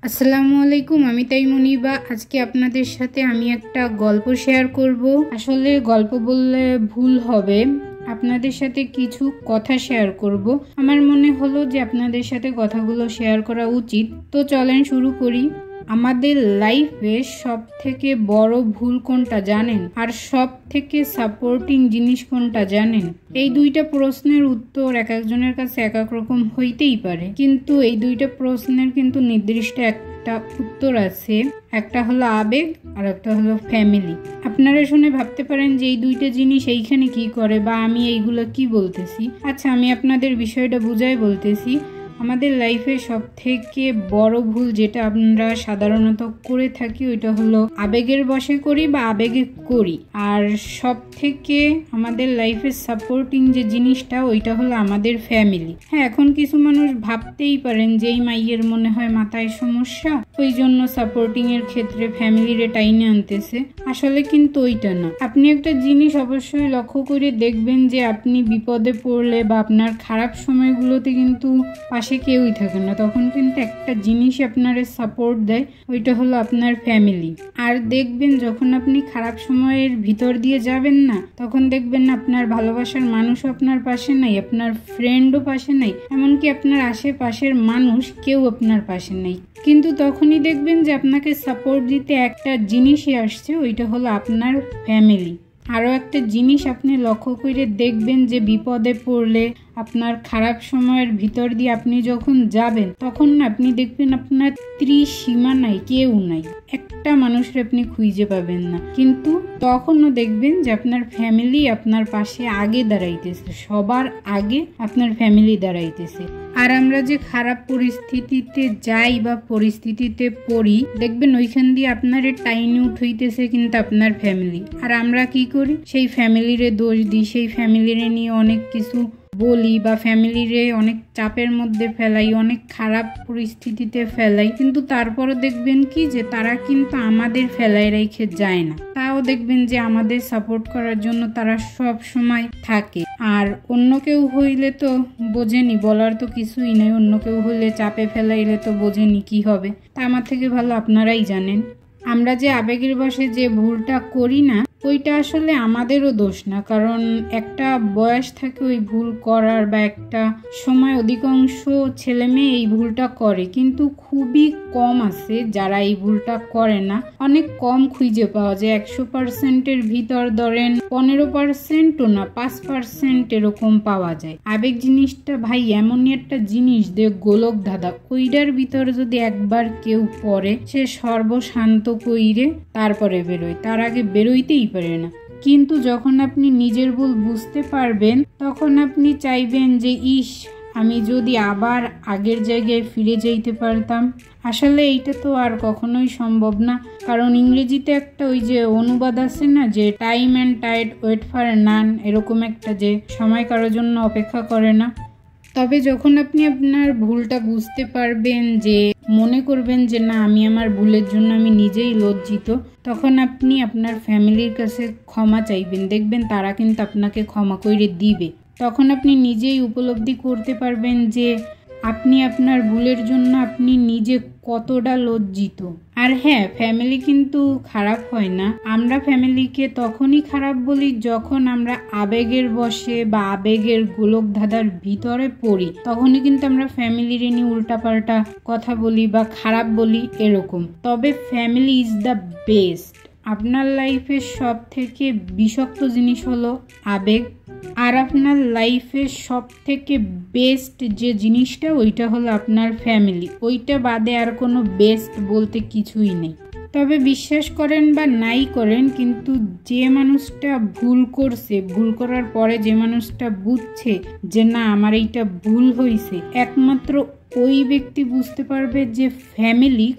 আসসালামু আলাইকুম, আমি তাইমুনিবা। আজকে আপনাদের সাথে আমি একটা গল্প শেয়ার করব। আসলে গল্প বললে ভুল হবে, আপনাদের সাথে কিছু কথা শেয়ার করব। আমার মনে হলো যে আপনাদের সাথে কথাগুলো শেয়ার করা উচিত। তো চলেন শুরু করি। আমাদের লাইফে সব থেকে বড় ভুল কোনটা জানেন? আর সব থেকে সাপোর্টিং জিনিস কোনটা জানেন? এই দুইটা প্রশ্নের উত্তর এক একজনের কাছে এক এক রকম হইতেই পারে, কিন্তু এই দুইটা প্রশ্নের কিন্তু নির্দিষ্ট একটা উত্তর আছে। একটা হলো আবেগ আর একটা হলো ফ্যামিলি। আপনারা শুনে ভাবতে পারেন যে এই দুইটা জিনিস এইখানে কি করে, বা আমি এইগুলো কি বলতেছি। আচ্ছা, আমি আপনাদের বিষয়টা বুঝাই বলতেছি। আমাদের লাইফে সব থেকে বড় ভুল যেটা আমরা সাধারণত করে থাকি ওইটা হলো আবেগের বশে করি বা আবেগে করি। আর সব থেকে আমাদের লাইফে সাপোর্টিং যে জিনিসটা ওইটা হলো আমাদের ফ্যামিলি। হ্যাঁ, এখন কিছু মানুষ ভাবতেই পারেন যে এই মাইয়ের মনে হয় মাথায় সমস্যা, ওই জন্য সাপোর্টিং এর ক্ষেত্রে ফ্যামিলিরে টাইনে আনতেছে। আসলে কিন্তু ওইটা না। আপনি একটা জিনিস অবশ্যই লক্ষ্য করে দেখবেন যে আপনি বিপদে পড়লে বা আপনার খারাপ সময়গুলোতে কিন্তু পাশে কেউই থাকে না, তখন কিন্তু একটা জিনিস আপনার সাপোর্ট দেয়, ওইটা হলো আপনার ফ্যামিলি। আর দেখবেন যখন আপনি খারাপ সময়ের ভিতর দিয়ে যাবেন না, তখন দেখবেন আপনার ভালোবাসার মানুষও আপনার পাশে নাই, আপনার ফ্রেন্ডও পাশে নাই, এমনকি আপনার আশেপাশের মানুষ কেউ আপনার পাশে নাই। কিন্তু তখনই দেখবেন যে আপনাকে সাপোর্ট দিতে একটা জিনিসই আসছে, ওইটা হলো আপনার ফ্যামিলি। আরও একটা জিনিস আপনি লক্ষ্য করে দেখবেন যে বিপদে পড়লে আপনার খারাপ সময়ের ভিতর দিয়ে আপনি যখন যাবেন, তখন আপনি দেখবেন আপনার ত্রিসীমা নাই, কেউ নাই, একটা মানুষের আপনি খুঁজে পাবেন না। কিন্তু তখনও দেখবেন যে আপনার ফ্যামিলি আপনার পাশে আগে দাঁড়াইতেছে, সবার আগে আপনার ফ্যামিলি দাঁড়াইতেছে। আর আমরা যে খারাপ পরিস্থিতিতে যাই বা পরিস্থিতিতে পড়ি, দেখবেন ওইখান দিয়ে আপনার টাইনে উঠাইতেছে কিন্তু আপনার ফ্যামিলি। আর আমরা কি করি? সেই ফ্যামিলিরে দোষ দিই, সেই ফ্যামিলিরে নিয়ে অনেক কিছু বলি বা ফ্যামিলিরে অনেক চাপের মধ্যে ফেলাই, অনেক খারাপ পরিস্থিতিতে ফেলাই। কিন্তু তারপরও দেখবেন কি যে তারা কিন্তু আমাদের ফেলাই রেখে যায় না, তাও দেখবেন যে আমাদের সাপোর্ট করার জন্য তারা সব সময় থাকে। আর অন্য কেউ হইলে তো বোঝেনি, বলার তো কিছুই নাই। অন্য কেউ হইলে চাপে ফেলাইলে তো বোঝেনি কি হবে। তা আমার থেকে ভালো আপনারাই জানেন। আমরা যে আবেগের বশে যে ভুলটা করি না, ওইটা আসলে আমাদেরও দোষ না, কারণ একটা বয়স থাকে ওই ভুল করার, বা একটা সময় অধিকাংশ ছেলে মেয়ে এই ভুলটা করে, কিন্তু খুবই কম আছে যারা এই ভুলটা করে না। অনেক কম খুঁজে পাওয়া যায়। 100%-এর ভিতর ধরেন 15%ও না, 5% এরকম পাওয়া যায়। আবেগ জিনিসটা ভাই এমনই একটা জিনিস যে গোলক ধাঁধা, ওইটার ভিতর যদি একবার কেউ পড়ে, সে সর্বশান্ত কইরে তারপরে বেরোয়, তার আগে বেরোইতেই পারে না। কিন্তু যখন আপনি নিজের ভুল বুঝতে পারবেন, তখন আপনি চাইবেন যে ইস, আমি যদি আবার আগের জায়গায় ফিরে যাইতে পারতাম। আসলে এইটা তো আর কখনোই সম্ভব না, কারণ ইংরেজিতে একটা ওই যে অনুবাদ আছে না, যে time and tide wait for none, এরকম একটা, যে সময় কারোর জন্য অপেক্ষা করে না। তবে যখন আপনি আপনার ভুলটা বুঝতে পারবেন, যে মনে করবেন যে না, আমি আমার ভুলের জন্য আমি নিজেই লজ্জিত, তখন আপনি আপনার ফ্যামিলির কাছে ক্ষমা চাইবেন। দেখবেন তারা কিন্তু আপনাকে ক্ষমা করে দিবে। তখন আপনি নিজেই উপলব্ধি করতে পারবেন যে আপনি আপনার ভুলের জন্য আপনি নিজে কতটা লজ্জিত। আর হ্যাঁ, ফ্যামিলি কিন্তু খারাপ হয় না। আমরা ফ্যামিলিকে তখনই খারাপ বলি যখন আমরা আবেগের বশে বা আবেগের গোলক ধাঁধার ভিতরে পড়ি, তখনই কিন্তু আমরা ফ্যামিলির নিয়ে উল্টাপাল্টা কথা বলি বা খারাপ বলি, এরকম। তবে ফ্যামিলি ইজ দ্য বেস্ট। আপনার লাইফের সব থেকে বিষাক্ত জিনিস হলো আবেগ, আর আপনার লাইফের সব থেকে বেস্ট যে জিনিসটা ওইটা হলো আপনার ফ্যামিলি। ওইটা বাদে আর কোনো বেস্ট বলতে কিছুই নেই। তবে বিশ্বাস করেন বা নাই করেন, কিন্তু যে মানুষটা ভুল করছে, ভুল করার পরে যে মানুষটা বুঝছে যে না আমার এইটা ভুল হয়েছে, একমাত্র ওই ব্যক্তি বুঝতে পারবে যে ফ্যামিলি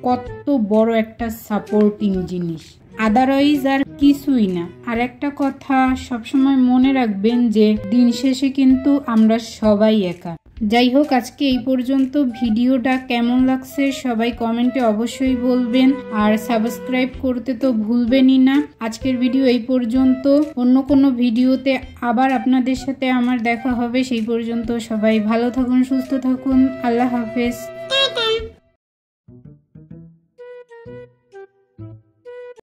কত বড় একটা সাপোর্টিং জিনিস। আদারওয়াইজ আর কিছুই না। আর একটা কথা সবসময় মনে রাখবেন যে দিন শেষে কিন্তু আমরা সবাই একা। যাই হোক, আজকে এই পর্যন্ত। ভিডিওটা কেমন লাগছে সবাই কমেন্টে অবশ্যই বলবেন, আর সাবস্ক্রাইব করতে তো ভুলবেনই না। আজকের ভিডিও এই পর্যন্ত। অন্য কোনো ভিডিওতে আবার আপনাদের সাথে আমার দেখা হবে। সেই পর্যন্ত সবাই ভালো থাকুন, সুস্থ থাকুন। আল্লাহ হাফেজ। you.